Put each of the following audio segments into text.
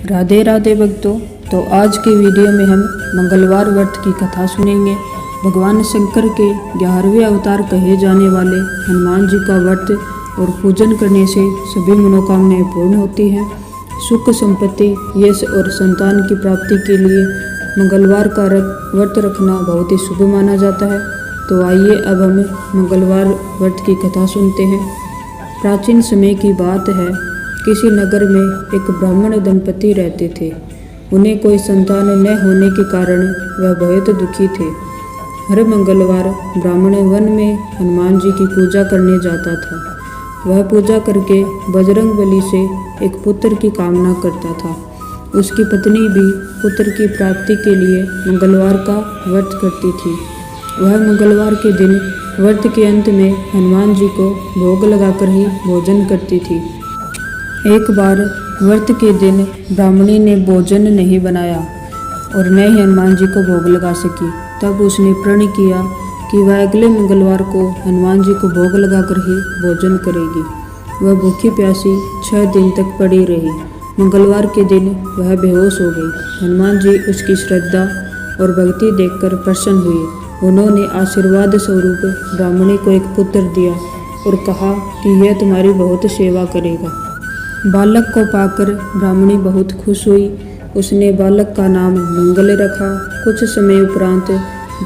राधे राधे भक्तों। तो आज के वीडियो में हम मंगलवार व्रत की कथा सुनेंगे। भगवान शंकर के 11वें अवतार कहे जाने वाले हनुमान जी का व्रत और पूजन करने से सभी मनोकामनाएं पूर्ण होती हैं। सुख, संपत्ति, यश और संतान की प्राप्ति के लिए मंगलवार का व्रत रखना बहुत ही शुभ माना जाता है। तो आइए अब हम मंगलवार व्रत की कथा सुनते हैं। प्राचीन समय की बात है, किसी नगर में एक ब्राह्मण दंपति रहते थे। उन्हें कोई संतान न होने के कारण वह बहुत दुखी थे। हर मंगलवार ब्राह्मण वन में हनुमान जी की पूजा करने जाता था। वह पूजा करके बजरंगबली से एक पुत्र की कामना करता था। उसकी पत्नी भी पुत्र की प्राप्ति के लिए मंगलवार का व्रत करती थी। वह मंगलवार के दिन व्रत के अंत में हनुमान जी को भोग लगाकर ही भोजन करती थी। एक बार व्रत के दिन ब्राह्मणी ने भोजन नहीं बनाया और न ही हनुमान जी को भोग लगा सकी। तब उसने प्रण किया कि वह अगले मंगलवार को हनुमान जी को भोग लगाकर ही भोजन करेगी। वह भूखी प्यासी 6 दिन तक पड़ी रही। मंगलवार के दिन वह बेहोश हो गई। हनुमान जी उसकी श्रद्धा और भक्ति देखकर प्रसन्न हुए। उन्होंने आशीर्वाद स्वरूप ब्राह्मणी को एक पुत्र दिया और कहा कि यह तुम्हारी बहुत सेवा करेगा। बालक को पाकर ब्राह्मणी बहुत खुश हुई। उसने बालक का नाम मंगल रखा। कुछ समय उपरांत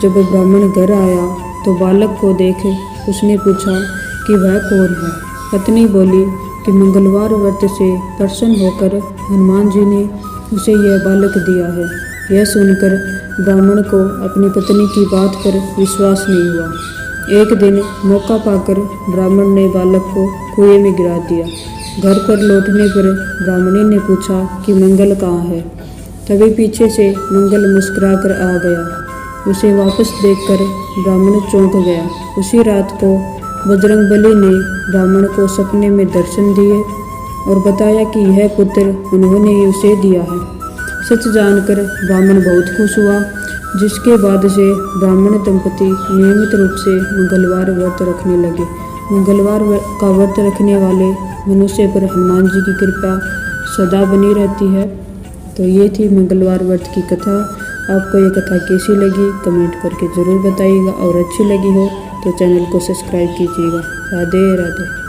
जब ब्राह्मण घर आया तो बालक को देख उसने पूछा कि वह कौन है। पत्नी बोली कि मंगलवार व्रत से प्रसन्न होकर हनुमान जी ने उसे यह बालक दिया है। यह सुनकर ब्राह्मण को अपनी पत्नी की बात पर विश्वास नहीं हुआ। एक दिन मौका पाकर ब्राह्मण ने बालक को कुएं में गिरा दिया। घर पर लौटने पर ब्राह्मणी ने पूछा कि मंगल कहाँ है। तभी पीछे से मंगल मुस्कुराकर आ गया। उसे वापस देखकर ब्राह्मण चौंक गया। उसी रात को बजरंगबली ने ब्राह्मण को सपने में दर्शन दिए और बताया कि यह पुत्र उन्होंने ही उसे दिया है। सच जानकर ब्राह्मण बहुत खुश हुआ, जिसके बाद से ब्राह्मण दंपति नियमित रूप से मंगलवार व्रत रखने लगे। मंगलवार का व्रत रखने वाले मनुष्य पर हनुमान जी की कृपा सदा बनी रहती है। तो ये थी मंगलवार व्रत की कथा। आपको ये कथा कैसी लगी कमेंट करके ज़रूर बताइएगा और अच्छी लगी हो तो चैनल को सब्सक्राइब कीजिएगा। राधे राधे।